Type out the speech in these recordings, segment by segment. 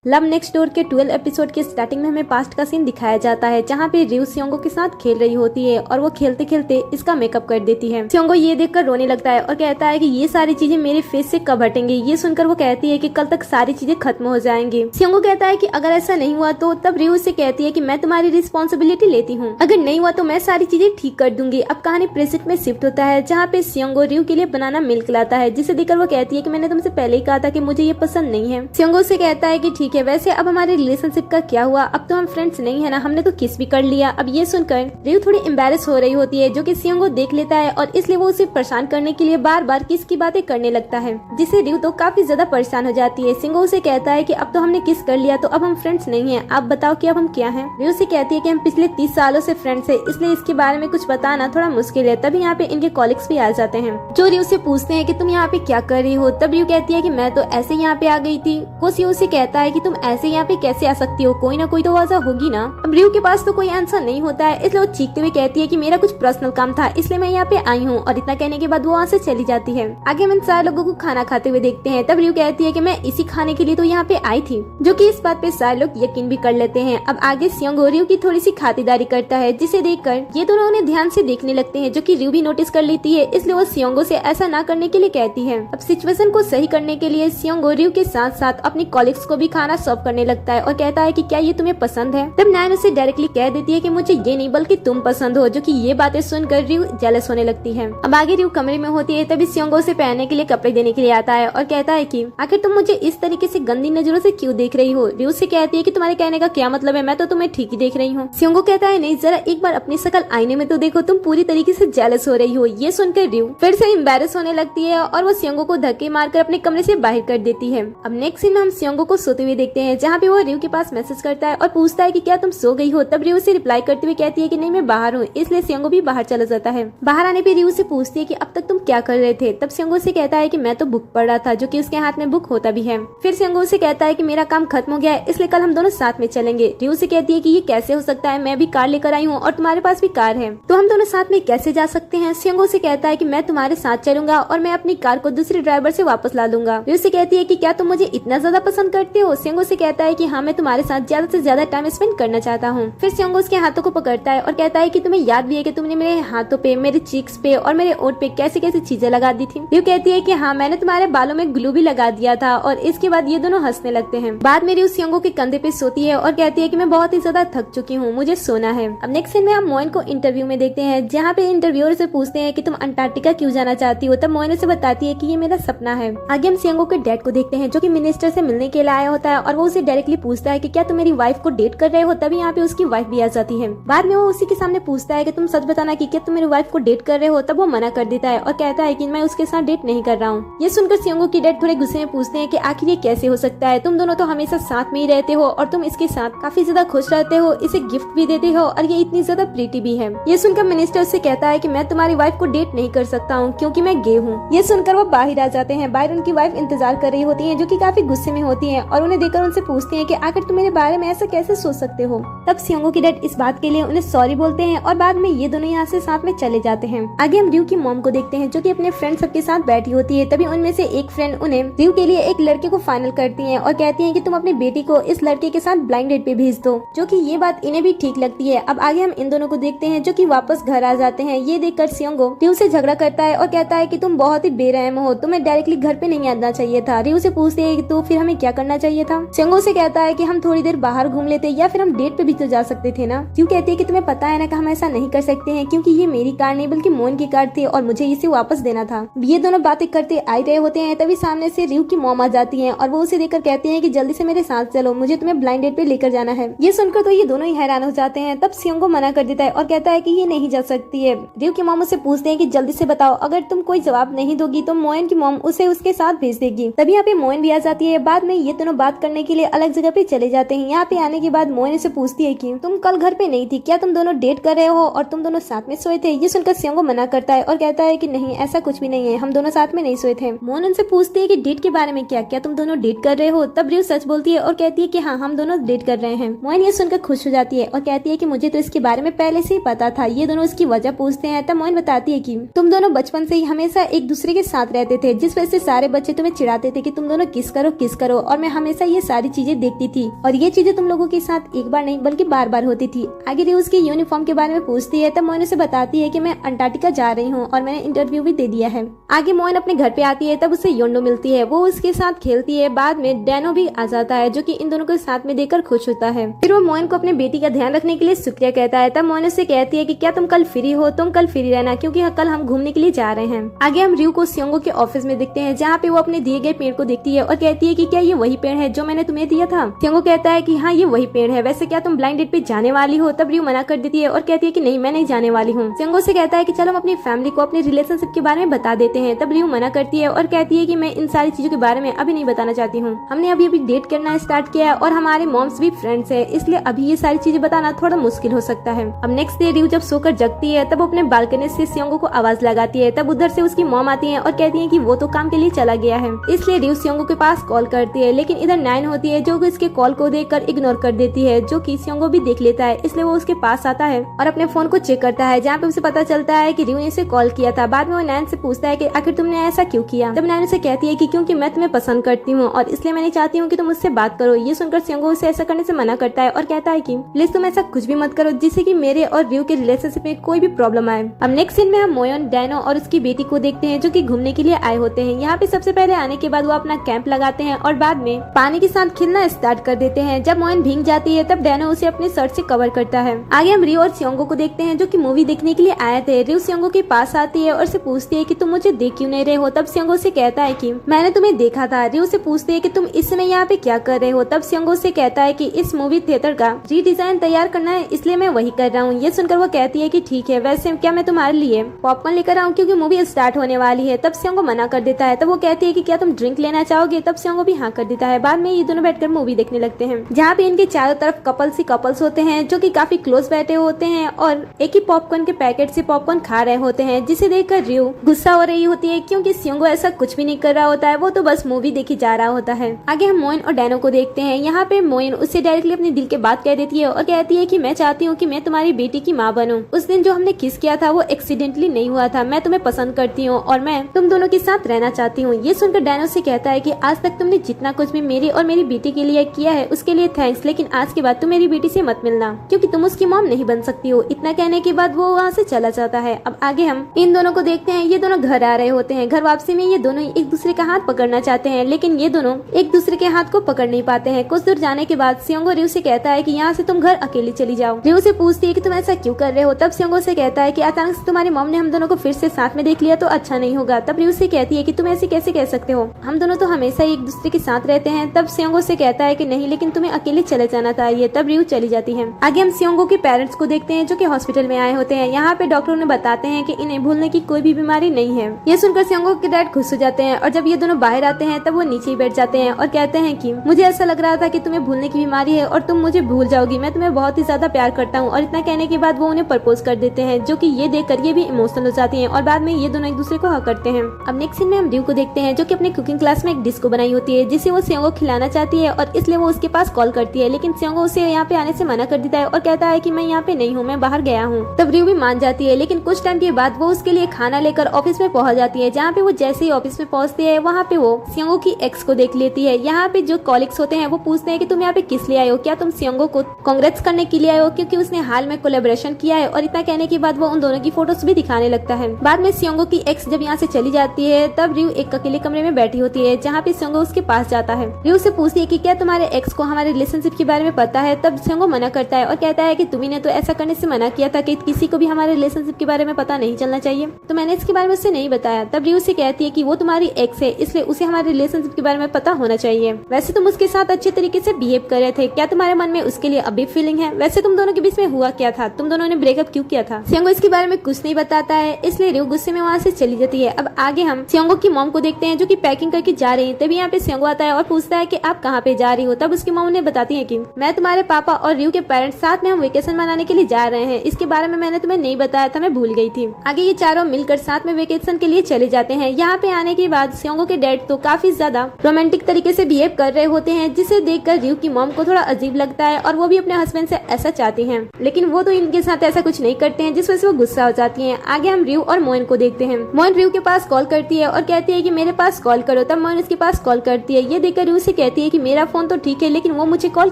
Love next door के 12 episode के starting में हमें पास्ट का सीन दिखाया जाता है, जहाँ पे रियो सियोंगो के साथ खेल रही होती है और वो खेलते खेलते इसका मेकअप कर देती है। सियोंगो ये देखकर रोने लगता है और कहता है कि ये सारी चीजें मेरे फेस से कब हटेंगी। ये सुनकर वो कहती है कि कल तक सारी चीजें खत्म हो जाएंगी। सियोंगो कहता है कि अगर ऐसा नहीं हुआ तो तब रियो से कहती है कि मैं तुम्हारी रिस्पॉन्सिबिलिटी लेती हूँ, अगर नहीं हुआ तो मैं सारी चीजें ठीक कर दूंगी। अब कहानी प्रेजेंट में शिफ्ट होता है, जहाँ पे सियोंगो रियो के लिए बनाना मिल्क लाता है, जिसे देखकर वो कहती है कि मैंने तुमसे पहले ही कहा था कि मुझे ये पसंद नहीं है। सियोंगो से कहता है कि ठीक है, वैसे अब हमारे रिलेशनशिप का क्या हुआ, अब तो हम फ्रेंड्स नहीं है ना, हमने तो किस भी कर लिया। अब ये सुनकर रियो थोड़ी एम्बैरेस हो रही होती है, जो कि सियोंगो देख लेता है और इसलिए वो उसे परेशान करने के लिए बार बार किस की बातें करने लगता है, जिससे रियो तो काफी ज्यादा परेशान हो जाती है। सियोंगो उसे कहता है कि अब तो हमने किस कर लिया, तो अब हम फ्रेंड्स नहीं है, आप बताओ कि अब हम क्या हैं। रियो से कहती है कि हम पिछले 30 सालों से फ्रेंड्स है, इसलिए इसके बारे में कुछ बताना थोड़ा मुश्किल है। तभी यहाँ पे इनके कॉलिग्स भी आ जाते हैं, जो रियो से पूछते हैं कि तुम यहाँ पे क्या कर रही हो। तब रियो कहती है कि मैं तो ऐसे यहाँ पे आ गई थी। वो सियो से कहता है कि तुम ऐसे यहाँ पे कैसे आ सकती हो, कोई ना कोई तो वजह होगी ना। अब रियो के पास तो कोई आंसर नहीं होता है, इसलिए वो चीखते हुए कहती है कि मेरा कुछ पर्सनल काम था, इसलिए मैं यहाँ पे आई हूँ। और इतना कहने के बाद वो वहाँ से चली जाती है। आगे हम इन सारे लोगों को खाना खाते हुए देखते हैं। तब रियो कहती है कि मैं इसी खाने के लिए तो यहाँ पे आई थी, जो कि इस बात पे सारे लोग यकीन भी कर लेते हैं। अब आगे सियोंगो रियो की थोड़ी सी खातिरदारी करता है, जिसे देखकर ये दोनों उन्हें ध्यान से देखने लगते हैं, जो कि रियो भी नोटिस कर लेती है। इसलिए वो सियोंगो से ऐसा ना करने के लिए कहती है। अब सिचुएशन को सही करने के लिए सियोंगो रियो के साथ साथ अपनी कॉलिग्स को भी खाना सर्व करने लगता है और कहता है कि क्या ये तुम्हें पसंद है। तब नायन उसे डायरेक्टली कह देती है कि मुझे ये नहीं बल्कि तुम पसंद हो, जो कि ये बातें सुनकर रियो जेलस होने लगती है। अब आगे रियो कमरे में होती है, तभी सियोंगो उसे पहनने के लिए कपड़े देने के लिए आता है और कहता है कि आखिर तुम मुझे इस तरीके से गंदी नजरों से क्यों देख रही हो। रियो से कहती है कि तुम्हारे कहने का क्या मतलब है, मैं तो तुम्हें ठीक ही देख रही हूँ। सियोंगो कहता है नहीं, जरा एक बार अपनी शक्ल आईने में तो देखो, तुम पूरी तरीके से जेलस हो रही हो। ये सुनकर रियो फिर से एम्बैरेस होने लगती है और वो सियोंगो को धक्के मारकर अपने कमरे से बाहर कर देती है। अब नेक्स्ट सीन में हम सियोंगो को सोते हुए देखते हैं, जहाँ पे वो रियो के पास मैसेज करता है और पूछता है कि क्या तुम सो गई हो। तब रियो से रिप्लाई करते हुए कहती है कि नहीं, मैं बाहर हूँ। इसलिए सियोंगो भी बाहर चला जाता है। बाहर आने पे रियो से पूछती है कि अब तक तुम क्या कर रहे थे। तब सियोंगो से कहता है कि मैं तो बुक पढ़ रहा था, जो कि उसके हाथ में बुक होता भी है। फिर सियोंगो से कहता है कि मेरा काम खत्म हो गया है, इसलिए कल हम दोनों साथ में चलेंगे। रियो से कहती है कि ये कैसे हो सकता है, मैं भी कार लेकर आई हूँ और तुम्हारे पास भी कार है, तो हम दोनों साथ में कैसे जा सकते हैं। सियोंगो से कहता है कि मैं तुम्हारे साथ चलूंगा और मैं अपनी कार को दूसरे ड्राइवर से वापस ला दूंगा। रियो से कहती है कि क्या तुम मुझे इतना ज्यादा पसंद करते हो। सियोंगो से कहता है कि हाँ, मैं तुम्हारे साथ ज्यादा से ज्यादा टाइम स्पेंड करना चाहता हूँ। फिर सियोंगो उसके हाथों को पकड़ता है और कहता है कि तुम्हें याद भी है कि तुमने मेरे हाथों पे, मेरे चीक्स पे और मेरे ओठ पे कैसी कैसी चीजें लगा दी थी। रियो कहती है कि हाँ, मैंने तुम्हारे बालों में ग्लू भी लगा दिया था। और इसके बाद ये दोनों हंसने लगते हैं। बाद में रियो सियोंगो के कंधे पे सोती है और कहती है कि मैं बहुत ही ज्यादा थक चुकी हूँ, मुझे सोना है। अब नेक्स्ट सीन में हम मोइन को इंटरव्यू में देखते हैं, जहाँ पे इंटरव्यूअर से पूछते हैं कि तुम अंटार्कटिका क्यों जाना चाहती हो। तब मोइन उसे बताती है कि ये मेरा सपना है। आगे हम सियोंगो के डैड को देखते हैं, जो कि मिनिस्टर से मिलने के लिए आया होता है और वो उसे डायरेक्टली पूछता है कि क्या तुम मेरी वाइफ को डेट कर रहे हो। तभी यहाँ पे उसकी वाइफ भी आ जाती है। बाद में वो उसी के सामने पूछता है कि तुम सच बताना कि क्या तुम मेरी वाइफ को डेट कर रहे हो। तब वो मना कर देता है और कहता है कि मैं उसके साथ डेट नहीं कर रहा हूँ। ये सुनकर सियोंगो की डैड थोड़े गुस्से में पूछते हैं कि आखिर ये कैसे हो सकता है, तुम दोनों तो हमेशा साथ में ही रहते हो और तुम इसके साथ काफी ज्यादा खुश रहते हो, इसे गिफ्ट भी देते हो और ये इतनी ज्यादा प्रीटी भी है। ये सुनकर मिनिस्टर से कहता है कि मैं तुम्हारी वाइफ को डेट नहीं कर सकता हूँ, क्योंकि मैं गे हूँ। ये सुनकर वो बाहर आ जाते हैं। बाहर उनकी वाइफ इंतजार कर रही होती है, जो कि काफी गुस्से में होती है और उन्हें देखकर उनसे पूछती है कि आखिर तुम मेरे बारे में ऐसा कैसे सोच सकते हो। तब सियोंगो की डैड इस बात के लिए उन्हें सॉरी बोलते हैं और बाद में ये दोनों यहाँ से साथ में चले जाते हैं। आगे हम रियो की मॉम को देखते हैं, जो कि अपने फ्रेंड सबके साथ बैठी होती है। तभी उनमें से एक फ्रेंड उन्हें रियो के लिए एक लड़के को फाइनल करती है और कहती है कि तुम अपनी बेटी को इस लड़के के साथ ब्लाइंड डेट पे भेज दो, जो कि ये बात इन्हें भी ठीक लगती है। अब आगे हम इन दोनों को देखते हैं, जो कि वापस घर आ जाते हैं। ये देखकर सियोंगो रियो से झगड़ा करता है और कहता है कि तुम बहुत ही बेरहम हो, तुम्हें डायरेक्टली घर पे नहीं आना चाहिए था। रियो से पूछते है कि तो फिर हमें क्या करना चाहिए था। सियोंगो से कहता है कि हम थोड़ी देर बाहर घूम लेते या फिर हम डेट पे भी तो जा सकते थे ना। रियो कहती है कि तुम्हें पता है ना कि हम ऐसा नहीं कर सकते हैं, क्योंकि ये मेरी कार नहीं बल्कि मोइन की कार थी और मुझे इसे वापस देना था। ये दोनों बातें करते आ रहे होते हैं, तभी सामने से रियो की मॉम आ जाती है और वो उसे देखकर कहती है कि जल्दी से मेरे साथ चलो, मुझे तुम्हें ब्लाइंड डेट पे लेकर जाना है। ये सुनकर तो ये दोनों ही हैरान हो जाते हैं। तब सियोंगो मना कर देता है और कहता है कि ये नहीं जा सकती है। रियो की मॉम उसे पूछते हैं कि जल्दी से बताओ, अगर तुम कोई जवाब नहीं दोगी तो मोइन की मॉम उसे उसके साथ भेज देगी। तभी यहाँ पे मोइन भी आ जाती है। बाद में ये दोनों बात करने के लिए अलग जगह पे चले जाते हैं। यहाँ पे आने के बाद मोइन से पूछती है कि तुम कल घर पे नहीं थी, क्या तुम दोनों डेट कर रहे हो और तुम दोनों साथ में सोए थे। ये सुनकर सियोंगो मना करता है और कहता है कि नहीं, ऐसा कुछ भी नहीं है, हम दोनों साथ में नहीं सोए थे। मोइन उनसे पूछती है कि डेट के बारे में क्या तुम दोनों डेट कर रहे हो। तब रियो सच बोलती है और कहती है कि हाँ, हम दोनों डेट कर रहे हैं। मोइन ये सुनकर खुश हो जाती है और कहती है कि मुझे तो इसके बारे में पहले से ही पता था। ये दोनों इसकी वजह पूछते हैं। तब मोइन बताती है कि तुम दोनों बचपन से ही हमेशा एक दूसरे के साथ रहते थे, जिस वजह से सारे बच्चे तुम्हें चिढ़ाते थे कि तुम दोनों किस करो और मैं हमेशा ये ये सारी चीजें देखती थी और ये चीजें तुम लोगों के साथ एक बार नहीं बल्कि बार बार होती थी। आगे रियो उसके यूनिफॉर्म के बारे में पूछती है, तब मोइन उसे बताती है कि मैं अंटार्कटिका जा रही हूँ और मैंने इंटरव्यू भी दे दिया है। आगे मोइन अपने घर पे आती है, तब उसे योंडो मिलती है, वो उसके साथ खेलती है। बाद में डैनो भी आ जाता है जो कि इन दोनों को साथ में देखकर खुश होता है। फिर वो मोइन को अपने बेटी का ध्यान रखने के लिए शुक्रिया कहता है। तब मोइन उससे कहती है कि क्या तुम कल फ्री हो, तुम कल फ्री रहना क्योंकि कल हम घूमने के लिए जा रहे हैं। आगे हम रियो को सियोंगो के ऑफिस में देखते हैं जहाँ पे वो अपने दिए गए पेड़ को देखती है और कहती है कि क्या ये वही पेड़ है जो मैंने तुम्हें दिया था। सियोंगो कहता है कि हाँ ये वही पेड़ है, वैसे क्या तुम ब्लाइंड डेट पे जाने वाली हो। तब रियो मना कर देती है और कहती है कि नहीं मैं नहीं जाने वाली हूँ। सियोंगो से कहता है कि चलो हम अपनी फैमिली को अपने रिलेशनशिप के बारे में बता देते हैं। तब रियो मना करती है और कहती है कि मैं इन सारी चीजों के बारे में अभी नहीं बताना चाहती हूँ, हमने अभी अभी डेट करना स्टार्ट किया है और हमारे मॉम्स भी फ्रेंड्स है, इसलिए अभी ये सारी चीजें बताना थोड़ा मुश्किल हो सकता है। अब नेक्स्ट डे रियो जब सोकर जगती है तब अपने बालकनी से सियोंगो को आवाज लगाती है। तब उधर से उसकी मॉम आती है और कहती है कि वो तो काम के लिए चला गया है, इसलिए रियो सियोंगो के पास कॉल करती है। लेकिन इधर नाइन होती है जो इसके कॉल को देखकर इग्नोर कर देती है, जो कि सियोंगो भी देख लेता है, इसलिए वो उसके पास आता है और अपने फोन को चेक करता है जहाँ पे उसे पता चलता है कि रियो ने इसे कॉल किया था। बाद में वो नाइन से पूछता है कि आखिर तुमने ऐसा क्यों किया। तब नाइन उसे कहती है कि क्योंकि मैं तुम्हें पसंद करती हूँ और इसलिए मैं नहीं चाहती हूँ कि तुम मुझसे बात करो। ये सुनकर सियोंगो उसे ऐसा करने से मना करता है और कहता है कि प्लीज तुम ऐसा कुछ भी मत करो जिससे कि मेरे और रियो के रिलेशनशिप में कोई भी प्रॉब्लम आए। अब नेक्स्ट सीन में हम मोयन, डैनो और उसकी बेटी को देखते हैं जो कि घूमने के लिए आए होते हैं। यहाँ पे सबसे पहले आने के बाद वो अपना कैंप लगाते हैं और बाद में पानी के साथ खेलना स्टार्ट कर देते हैं। जब मोयन भीग जाती है तब डैनो उसे अपने शर्ट से कवर करता है। आगे हम रियो और सियोंगो को देखते हैं जो कि मूवी देखने के लिए आए थे। रियो सियोंगो के पास आती है और उसे पूछती है कि तुम मुझे देख क्यों नहीं रहे हो। तब सियोंगो से कहता है कि मैंने तुम्हें देखा था। रियो से पूछती है कि तुम इस समय यहाँ पे क्या कर रहे हो। तब सियोंगो से कहता है कि इस मूवी थिएटर का रीडिजाइन तैयार करना है, इसलिए मैं वही कर रहा हूँ। ये सुनकर वो कहती है कि ठीक है, वैसे क्या मैं तुम्हारे लिए पॉपकॉर्न लेकर आऊँ क्योंकि मूवी स्टार्ट होने वाली है। तब सियोंगो मना कर देता है। तब वो कहती है कि क्या तुम ड्रिंक लेना चाहोगे। तब सियोंगो भी हाँ कर देता है। बाद में ये दोनों बैठकर मूवी देखने लगते हैं जहाँ पे इनके चारों तरफ कपल्स ही कपल्स होते हैं जो कि काफी क्लोज बैठे होते हैं और एक ही पॉपकॉर्न के पैकेट से पॉपकॉर्न खा रहे होते हैं, जिसे देखकर रियो गुस्सा हो रही होती है क्योंकि सियोंगो ऐसा कुछ भी नहीं कर रहा होता है, वो तो बस मूवी देखी जा रहा होता है। आगे हम मोइन और डैनो को देखते हैं। यहाँ पे मोइन उससे डायरेक्टली अपने दिल के बात कह देती है और कहती है कि मैं चाहती हूँ कि मैं तुम्हारी बेटी की माँ बनूं। उस दिन जो हमने किस किया था वो एक्सीडेंटली नहीं हुआ था, मैं तुम्हें पसंद करती हूँ और मैं तुम दोनों के साथ रहना चाहती हूँ। ये सुनकर डैनो से कहता है कि आज तक तुमने जितना कुछ भी मेरी और मेरी बेटी के लिए किया है उसके लिए थैंक्स, लेकिन आज के बाद तुम मेरी बेटी से मत मिलना क्योंकि तुम उसकी मॉम नहीं बन सकती हो। इतना कहने के बाद वो वहाँ से चला जाता है। अब आगे हम इन दोनों को देखते हैं। ये दोनों घर आ रहे होते हैं। घर वापसी में ये दोनों एक दूसरे का हाथ पकड़ना चाहते हैं, लेकिन ये दोनों एक दूसरे के हाथ को पकड़ नहीं पाते हैं। कुछ दूर जाने के बाद सियोंगो रियो से कहता है कि यहाँ से तुम घर अकेली चली जाओ। रियो से पूछती है कि तुम ऐसा क्यों कर रहे हो। तब सियोंगो से कहता है कि अचानक से तुम्हारी मॉम ने हम दोनों को फिर से साथ में देख लिया तो अच्छा नहीं होगा। तब रियो से कहती है कि तुम ऐसे कैसे कह सकते हो, हम दोनों तो हमेशा एक दूसरे के साथ रहते हैं। तब सियोंगो से कहता है कि नहीं, लेकिन तुम्हें अकेले चले जाना चाहिए। तब रियो चली जाती है। आगे हम सियोंगो के पेरेंट्स को देखते हैं जो कि हॉस्पिटल में आए होते हैं। यहाँ पे डॉक्टर उन्हें बताते हैं कि इन्हें भूलने की कोई भी बीमारी नहीं है। ये सुनकर सियोंगो के डैड खुश हो जाते हैं और जब ये दोनों बाहर आते हैं तब वो नीचे ही बैठ जाते हैं और कहते हैं कि मुझे ऐसा लग रहा था कि तुम्हें भूलने की बीमारी है और तुम मुझे भूल जाओगी, मैं तुम्हें बहुत ही ज्यादा प्यार करता हूँ। और इतना कहने के बाद वो उन्हें प्रपोज कर देते हैं जो कि ये देखकर ये भी इमोशनल हो जाती हैं और बाद में ये दोनों एक दूसरे को हक करते हैं। अब नेक्स्ट सीन में हम रियो को देखते हैं जो कि अपने कुकिंग क्लास में एक डिश को बनाई होती है जिसे वो सियोंगो खिलाना चाहती है और इसलिए वो उसके पास कॉल करती है, लेकिन सियोंगो उसे यहाँ पे आने से मना कर देता है और कहता है कि मैं यहाँ पे नहीं हूँ, मैं बाहर गया हूँ। तब रियो भी मान जाती है, लेकिन कुछ टाइम के बाद वो उसके लिए खाना लेकर ऑफिस में पहुंच जाती है। जहाँ पे वो जैसे ही ऑफिस में पहुंचती है वहाँ पे वो सियोंगो की एक्स को देख लेती है। यहाँ पे जो कॉलिग्स होते हैं वो पूछते हैं कि तुम यहाँ पे किस लिए आए हो, क्या तुम सियोंगो को कांग्रेट्स करने के लिए आए हो क्योंकि उसने हाल में कोलैबोरेशन किया है। और इतना कहने के बाद वो उन दोनों की फोटोज भी दिखाने लगता है। बाद में सियोंगो की एक्स जब यहाँ से चली जाती है तब रियो एक अकेले कमरे में बैठी होती है जहाँ पे सियोंगो उसके पास जाता है। रियो से पूछती है कि क्या तुम्हारे एक्स को हमारे रिलेशनशिप के बारे में पता है। तब सियोंगो मना करता है और कहता है कि तुम्ही ने तो ऐसा करने से मना किया था कि किसी को भी हमारे रिलेशनशिप के बारे में पता नहीं चलना चाहिए, तो मैंने इसके बारे में उससे नहीं बताया। तब रियो से कहती है कि वो तुम्हारी एक्स है इसलिए उसे हमारे रिलेशनशिप के बारे में पता होना चाहिए। वैसे तुम उसके साथ अच्छे तरीके से बिहेव कर रहे थे, क्या तुम्हारे मन में उसके लिए अभी फीलिंग है। वैसे तुम दोनों के बीच में हुआ क्या था, तुम दोनों ने ब्रेकअप क्यों किया था। सियोंगो इसके बारे में कुछ नहीं बताता है, इसलिए रियो गुस्से में वहाँ से चली जाती है। अब आगे हम सियोंगो की मॉम को देखते हैं जो कि पैकिंग करके जा रही है। तभी यहाँ पे सियोंगो आता है और पूछता है कि आप कहाँ पे जा रही हो। तब उसकी मॉम ने बताती है कि मैं तुम्हारे पापा और रियो के पेरेंट्स साथ में हम वेकेशन मनाने के लिए जा रहे हैं, इसके बारे में मैंने तुम्हें नहीं बताया था, मैं भूल गई थी। आगे ये चारों मिलकर साथ में वेकेशन के के लिए चले जाते हैं। यहाँ पे आने के बाद सियोंगो के डैड तो काफी ज्यादा रोमांटिक तरीके से बिहेव कर रहे होते हैं, जिसे देखकर रियो की मॉम को थोड़ा अजीब लगता है और वो भी अपने हस्बैंड से ऐसा चाहती हैं, लेकिन वो तो इनके साथ ऐसा कुछ नहीं करते हैं, जिस वजह से वो गुस्सा हो जाती हैं। आगे हम रियो और मोइन को देखते हैं। मोइन रियो के पास कॉल करती है और कहती है कि मेरे पास कॉल करो, तब मोइन उसके पास कॉल करती है। ये देखकर रियो से कहती है कि मेरा फोन तो ठीक है, लेकिन वो मुझे कॉल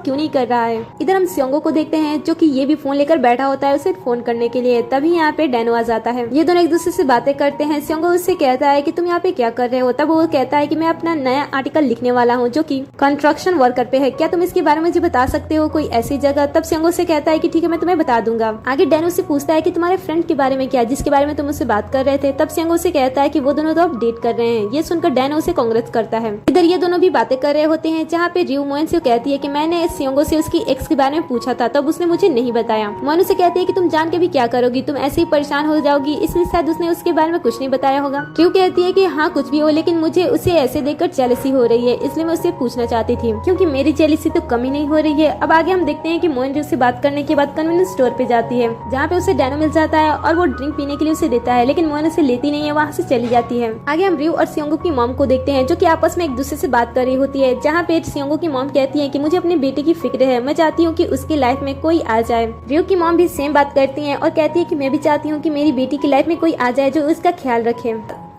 क्यों नहीं कर रहा है। इधर हम सियोंगो को देखते हैं, जो कि ये भी फोन लेकर बैठा होता है उसे फोन करने के लिए। तभी यहाँ पे डैनो आ जाता है। ये दोनों एक दूसरे से बातें करते हैं। सियोंगो उससे कहता है कि तुम यहाँ पे क्या कर रहे हो, तब वो कहता है कि मैं अपना नया आर्टिकल लिखने वाला हूँ, जो कि कंस्ट्रक्शन वर्कर पे है, क्या तुम इसके बारे में मुझे बता सकते हो कोई ऐसी जगह। तब सियोंगो से कहता है कि ठीक है, मैं तुम्हें बता दूंगा। आगे डैनो से पूछता है कि तुम्हारे फ्रेंड के बारे में क्या, जिसके बारे में तुम उससे बात कर रहे थे। तब सियोंगो से कहता है कि वो दोनों तो अब डेट कर रहे हैं। ये सुनकर डैनो उसे कांग्रेस करता है। इधर ये दोनों भी बातें कर रहे होते हैं, जहाँ पे रियो मोइन से कहती है कि मैंने सियोंगो से उसकी एक्स के बारे में पूछा था, तब उसने मुझे नहीं बताया। मोइन से कहती है कि तुम जान के भी क्या करोगी, तुम ऐसे ही परेशान हो जाओगी, इसलिए शायद उसने उसके बारे में कुछ नहीं बताया होगा। रियो कहती है कि हाँ कुछ भी हो, लेकिन मुझे उसे ऐसे देखकर जेलसी हो रही है, इसलिए मैं उससे पूछना चाहती थी, क्योंकि मेरी जेलसी तो कम ही नहीं हो रही है। अब आगे हम देखते हैं कि मोइन रियो से बात करने के बाद कन्वीनियंस स्टोर पे जाती है, जहाँ पे उसे डैनो मिल जाता है और वो ड्रिंक पीने के लिए उसे देता है, लेकिन मोइन उसे लेती नहीं है, वहाँ से चली जाती है। आगे हम रियो और सियोंगो की मॉम को देखते हैं, जो कि आपस में एक दूसरे से बात कर रही होती है, जहाँ पे सियोंगो की मॉम कहती है कि मुझे अपने बेटे की फिक्र है, मैं चाहती हूँ कि उसकी लाइफ में कोई आ जाए। रियो की मॉम भी सेम बात करती है और कहती है कि मैं भी चाहती हूँ कि मेरी बेटी की लाइफ में कोई आ जाए जो उसका ख्याल रखे।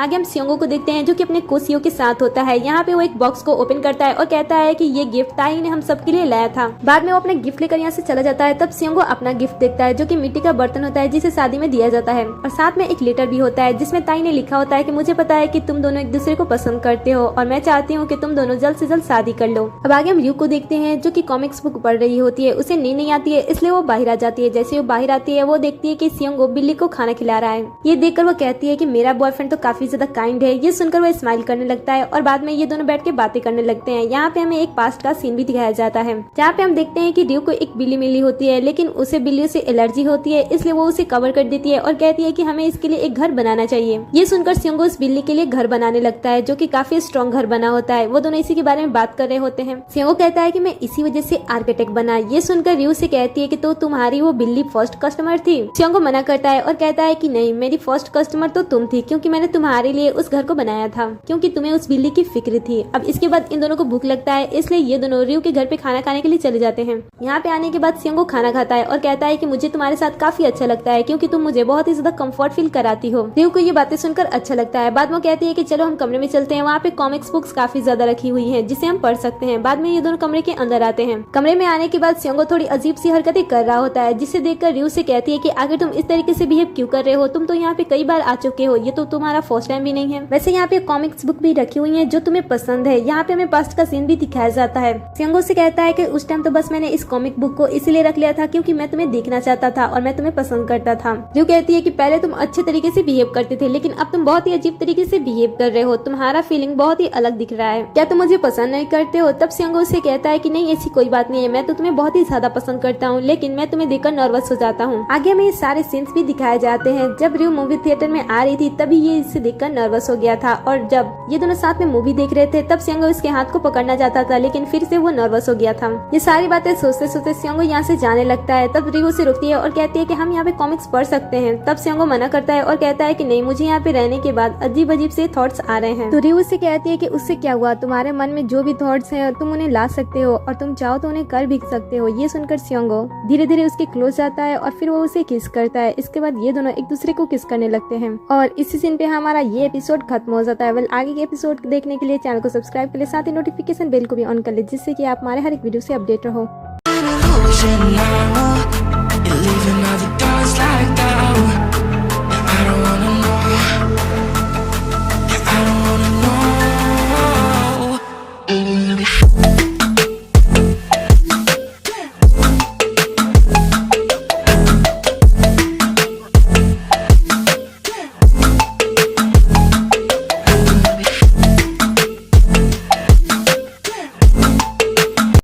आगे हम सियोंगो को देखते हैं, जो कि अपने कोशियों के साथ होता है। यहाँ पे वो एक बॉक्स को ओपन करता है और कहता है कि ये गिफ्ट ताई ने हम सबके लिए लाया था। बाद में वो अपना गिफ्ट लेकर यहाँ से चला जाता है। तब सियोंगो अपना गिफ्ट देखता है, जो कि मिट्टी का बर्तन होता है, जिसे शादी में दिया जाता है, और साथ में एक लेटर भी होता है, जिसमें ताई ने लिखा होता है कि मुझे पता है कि तुम दोनों एक दूसरे को पसंद करते हो और मैं चाहती हूँ कि तुम दोनों जल्द से जल्द शादी कर लो। अब आगे हम रियो को देखते हैं, जो कि कॉमिक्स बुक पढ़ रही होती है। उसे नींद नहीं आती है, इसलिए वो बाहर आ जाती है। जैसे वो बाहर आती है, वो देखती है कि सियोंगो बिल्ली को खाना खिला रहा है। ये देखकर वो कहती है कि मेरा बॉयफ्रेंड तो काफी ज्यादा काइंड है। ये सुनकर वो स्माइल करने लगता है और बाद में ये दोनों बैठ के बातें करने लगते हैं। यहाँ पे हमें एक पास्ट का सीन भी दिखाया जाता है, जहाँ पे हम देखते हैं कि रियो को एक बिल्ली मिली होती है, लेकिन उसे बिल्लियों से एलर्जी होती है, इसलिए वो उसे कवर कर देती है और कहती है कि हमें इसके लिए एक घर बनाना चाहिए। ये सुनकर सियोंगो उस बिल्ली के लिए घर बनाने लगता है, जो कि काफी स्ट्रॉन्ग घर बना होता है। वो दोनों इसी के बारे में बात कर रहे होते हैं। सियोंगो कहता है कि मैं इसी वजह से आर्किटेक्ट बना। ये सुनकर रियो से कहती है कि तो तुम्हारी वो बिल्ली फर्स्ट कस्टमर थी। सियोंगो मना करता है और कहता है कि नहीं, मेरी फर्स्ट कस्टमर तो तुम थी, क्योंकि मैंने तुम्हारे लिए उस घर को बनाया था, क्योंकि तुम्हें उस बिल्ली की फिक्र थी। अब इसके बाद इन दोनों को भूख लगता है, इसलिए ये दोनों रियो के घर पे खाना खाने के लिए चले जाते हैं। यहाँ पे आने के बाद सियोंगो खाना खाता है और कहता है कि मुझे तुम्हारे साथ काफी अच्छा लगता है, क्योंकि तुम मुझे बहुत ही ज्यादा कंफर्ट फील कराती हो। रियो को ये बातें सुनकर अच्छा लगता है। बाद में कहती है कि चलो हम कमरे में चलते हैं, वहाँ पे कॉमिक्स बुक्स काफी ज्यादा रखी हुई है, जिसे हम पढ़ सकते हैं। बाद में ये दोनों कमरे के अंदर आते हैं। कमरे में आने के बाद सियोंगो थोड़ी अजीब सी हरकतें कर रहा होता है, जिसे देखकर रियो से कहती है कि आखिर तुम इस तरीके से बिहेव क्यों कर रहे हो, तुम तो यहाँ पे कई बार आ चुके हो, ये तो तुम्हारा फर्स्ट टाइम भी नहीं है। वैसे यहाँ पे कॉमिक्स बुक भी रखी हुई है जो तुम्हें पसंद है। यहाँ पे हमें पास्ट का सीन भी दिखाया जाता है। सियोंगो से कहता है कि उस टाइम तो बस मैंने इस कॉमिक बुक को इसीलिए रख लिया था क्योंकि मैं तुम्हें देखना चाहता था और मैं तुम्हें पसंद करता था। रियो कहती है कि पहले तुम अच्छे तरीके से बिहेव करते थे, लेकिन अब तुम बहुत ही अजीब तरीके से बिहेव कर रहे हो, तुम्हारा फीलिंग बहुत ही अलग दिख रहा है, क्या तुम मुझे पसंद नहीं करते हो। तब सियोंगो से कहता है कि नहीं, ऐसी कोई बात नहीं है, मैं तो तुम्हें बहुत ही ज्यादा पसंद करता हूँ, लेकिन मैं तुम्हें देखकर नर्वस हो जाता हूँ। आगे हमें ये सारे सीन्स भी दिखाए जाते हैं। जब रियो मूवी थिएटर में आ रही थी, तभी ये इसे देखकर नर्वस हो गया था, और जब ये दोनों साथ में मूवी देख रहे थे, तब सियोंगो इसके हाथ को पकड़ना चाहता था, लेकिन फिर से वो नर्वस हो गया था। ये सारी बातें सोचते सोचते सियोंगो यहाँ से जाने लगता है। तब रियो से रुकती है और कहती है कि हम यहाँ पे कॉमिक्स पढ़ सकते हैं। तब सियोंगो मना करता है और कहता है कि नहीं, मुझे यहाँ पे रहने के बाद अजीब अजीब से थॉट्स आ रहे हैं। तो रियो से कहती है कि उससे क्या हुआ, तुम्हारे मन में जो भी थॉट्स हैं तुम उन्हें ला सकते हो और तुम चाहो तो उन्हें कर भी सकते हो। ये सुनकर सियोंगो धीरे धीरे उसके क्लोज जाता है और फिर वो उसे किस करता है। इसके बाद ये दोनों एक दूसरे को किस करने लगते हैं और इसी सीन पे हमारा ये एपिसोड खत्म हो जाता है। वेल, आगे के एपिसोड देखने के लिए चैनल को सब्सक्राइब कर ले, साथ ही नोटिफिकेशन बेल को भी ऑन कर ले, जिससे कि आप हमारे हर एक वीडियो से अपडेट रहो।